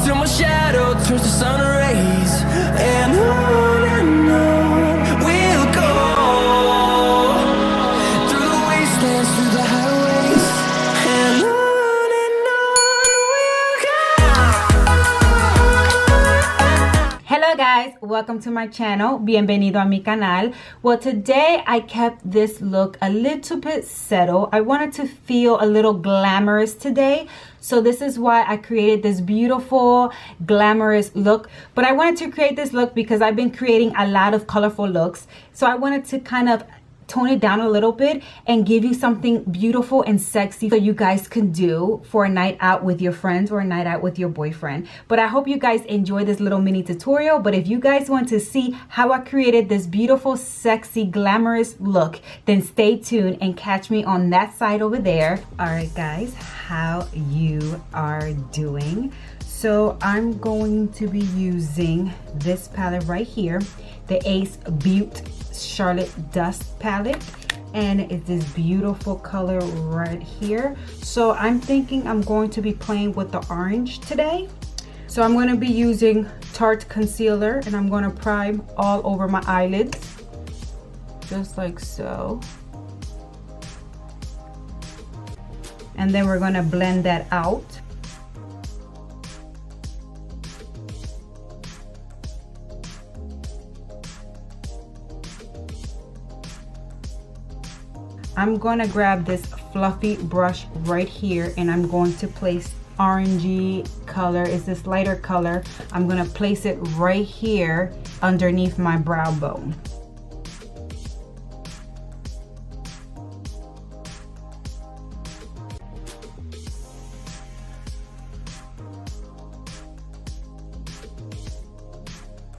till my shadow turns to sun rays, and on we'll go through the wastelands, through the highways, and on we'll go. Hello guys, welcome to my channel. Bienvenido a mi canal. Well, today I kept this look a little bit settled. I wanted to feel a little glamorous today. So this is why I created this beautiful glamorous look. But I wanted to create this look because I've been creating a lot of colorful looks. So I wanted to kind of tone it down a little bit and give you something beautiful and sexy so you guys can do for a night out with your friends or a night out with your boyfriend. But I hope you guys enjoy this little mini tutorial. But if you guys want to see how I created this beautiful, sexy, glamorous look, then stay tuned and catch me on that side over there. All right guys, how you are doing? So I'm going to be using this palette right here, the Ace Beauty Charlotte Dust palette, and it's this beautiful color right here. So I'm thinking I'm going to be playing with the orange today. So I'm going to be using Tarte concealer, and I'm going to prime all over my eyelids just like so, and then we're going to blend that out. I'm going to grab this fluffy brush right here, and I'm going to place orangey color. Is this lighter color? I'm going to place it right here underneath my brow bone.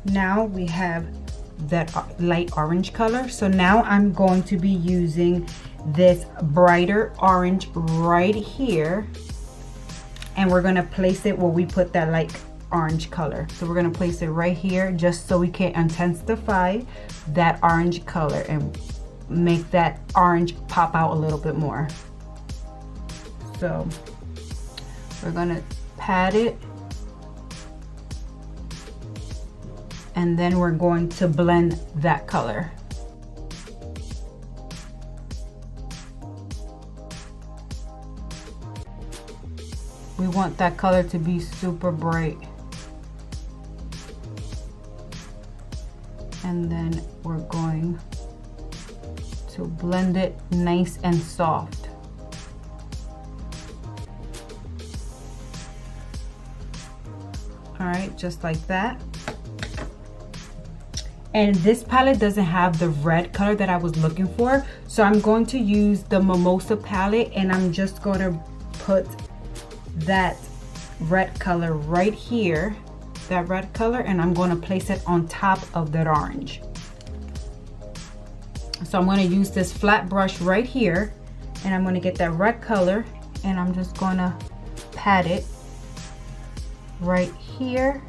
Now we have that light orange color. So now I'm going to be using this brighter orange right here, and we're going to place it where we put that light orange color. So we're going to place it right here just so we can intensify that orange color and make that orange pop out a little bit more. So we're going to pat it, and then we're going to blend that color. We want that color to be super bright. And then we're going to blend it nice and soft. All right, just like that. And this palette doesn't have the red color that I was looking for, so I'm going to use the Mimosa palette, and I'm just going to put that red color right here, that red color, and I'm going to place it on top of that orange. So I'm going to use this flat brush right here, and I'm going to get that red color, and I'm just going to pat it right here,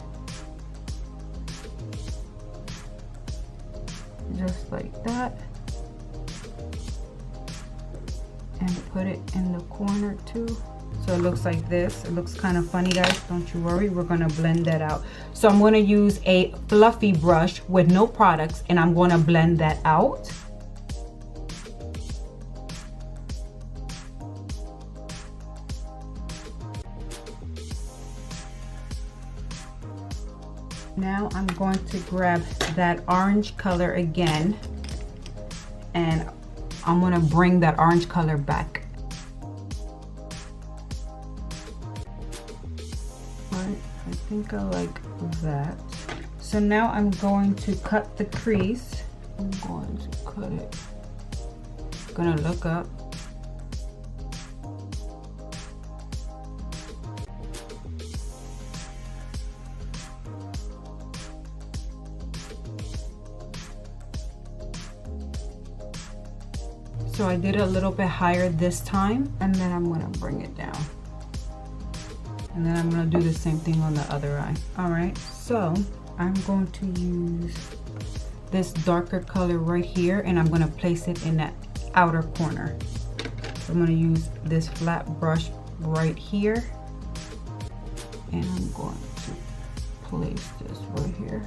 just like that, and put it in the corner too. So it looks like this. It looks kind of funny, guys, don't you worry, we're going to blend that out. So I'm going to use a fluffy brush with no products, and I'm going to blend that out. Now I'm going to grab that orange color again, and I'm going to bring that orange color back. Alright, I think I like that. So now I'm going to cut the crease. I'm going to cut it. I'm going to look up. So I did it a little bit higher this time, and then I'm gonna bring it down. And then I'm gonna do the same thing on the other eye. All right, so I'm going to use this darker color right here, and I'm gonna place it in that outer corner. So I'm gonna use this flat brush right here, and I'm going to place this right here.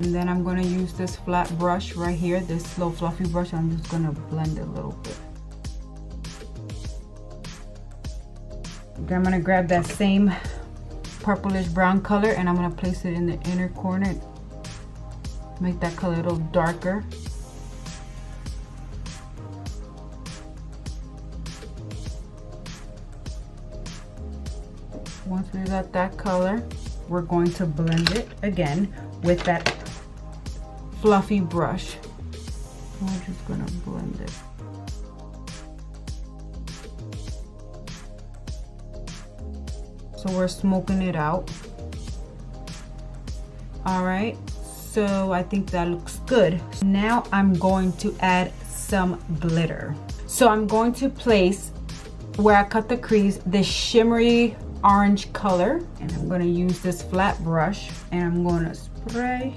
And then I'm gonna use this flat brush right here, this little fluffy brush. I'm just gonna blend it a little bit. Then I'm gonna grab that same purplish brown color and I'm gonna place it in the inner corner. Make that color a little darker. Once we got that color, we're going to blend it again with that fluffy brush. We're just gonna blend it. So we're smoking it out. All right, so I think that looks good. Now I'm going to add some glitter. So I'm going to place where I cut the crease this shimmery orange color, and I'm going to use this flat brush and I'm going to spray.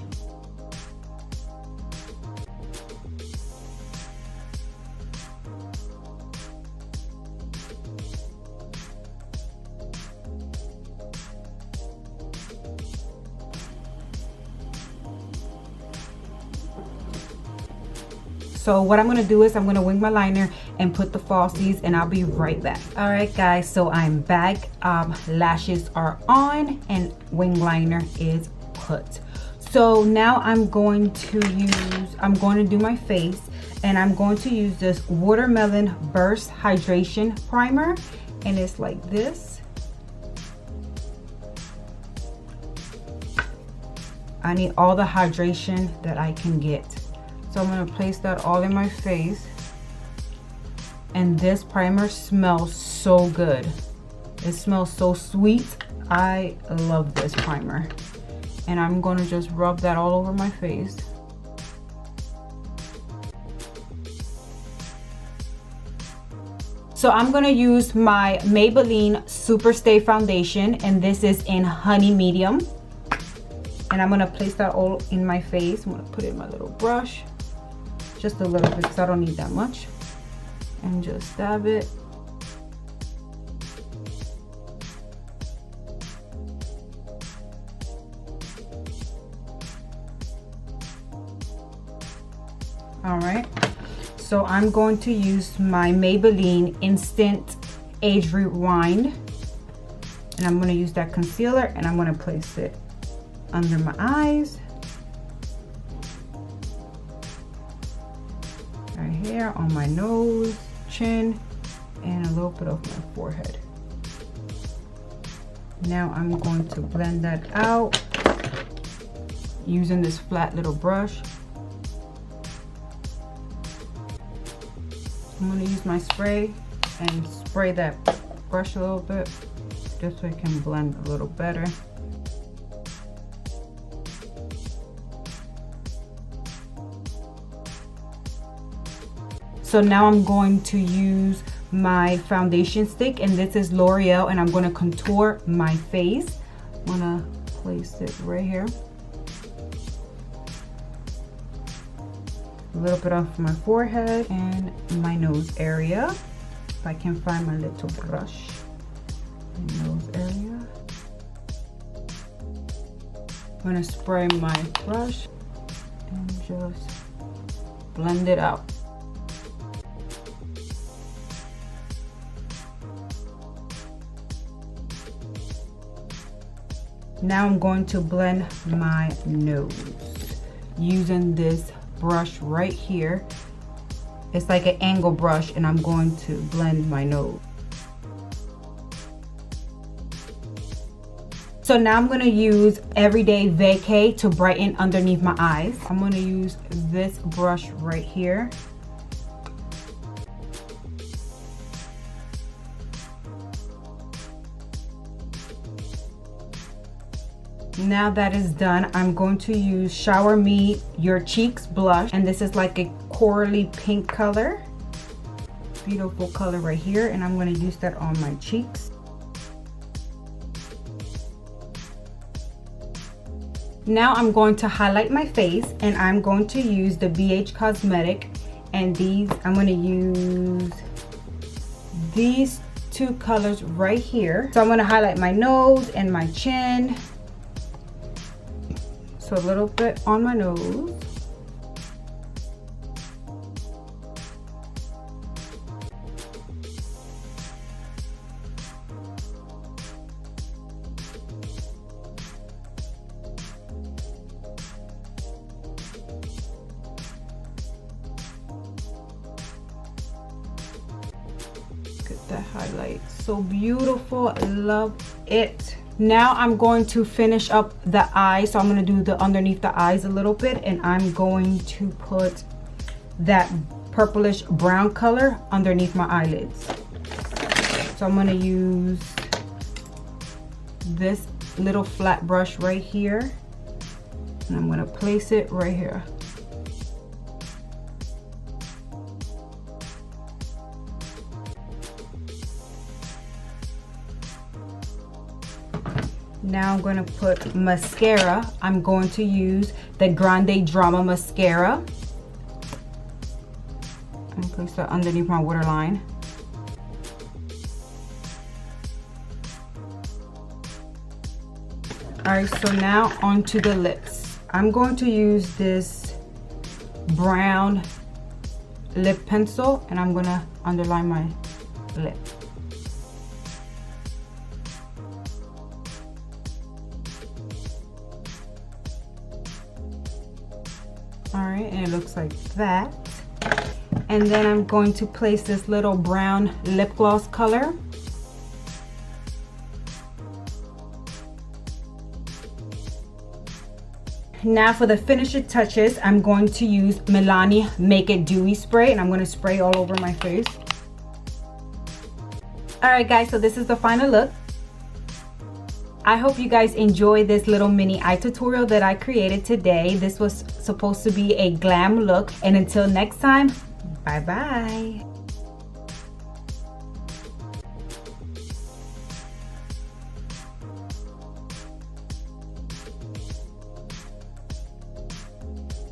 So what I'm gonna do is I'm gonna wing my liner and put the falsies, and I'll be right back. All right, guys, so I'm back. Lashes are on and wing liner is put. So now I'm going to do my face, and I'm going to use this Watermelon Burst Hydration Primer, and it's like this. I need all the hydration that I can get. So I'm gonna place that all in my face. And this primer smells so good. It smells so sweet. I love this primer. And I'm gonna just rub that all over my face. So I'm gonna use my Maybelline Superstay Foundation, and this is in Honey Medium. And I'm gonna place that all in my face. I'm gonna put it in my little brush. Just a little bit because I don't need that much. And just dab it. All right. So I'm going to use my Maybelline Instant Age Rewind. And I'm going to use that concealer and I'm going to place it under my eyes. Right here on my nose, chin, and a little bit of my forehead. Now I'm going to blend that out using this flat little brush. I'm going to use my spray and spray that brush a little bit just so it can blend a little better. So now I'm going to use my foundation stick, and this is L'Oreal, and I'm going to contour my face. I'm going to place it right here. A little bit off my forehead and my nose area. If I can find my little brush. My nose area. I'm going to spray my brush and just blend it out. Now I'm going to blend my nose using this brush right here. It's like an angle brush, and I'm going to blend my nose. So now I'm going to use Everyday Vacay to brighten underneath my eyes. I'm going to use this brush right here. Now that is done, I'm going to use Shower Me Your Cheeks blush, and this is like a corally pink color. Beautiful color right here, and I'm going to use that on my cheeks. Now I'm going to highlight my face, and I'm going to use the BH Cosmetic And these, I'm gonna use these two colors right here. So I'm gonna highlight my nose and my chin. So a little bit on my nose. That highlight, so beautiful. I love it. Now I'm going to finish up the eye. So I'm going to do the underneath the eyes a little bit, and I'm going to put that purplish brown color underneath my eyelids. So I'm going to use this little flat brush right here, and I'm going to place it right here. Now I'm going to put mascara. I'm going to use the Grande Drama mascara and place that underneath my waterline. Alright, so now onto the lips. I'm going to use this brown lip pencil, and I'm going to underline my lip. Alright, and it looks like that. And then I'm going to place this little brown lip gloss color. Now for the finishing touches, I'm going to use Milani Make It Dewy spray, and I'm going to spray all over my face. Alright guys, so this is the final look. I hope you guys enjoy this little mini eye tutorial that I created today. This was supposed to be a glam look, and until next time, bye bye.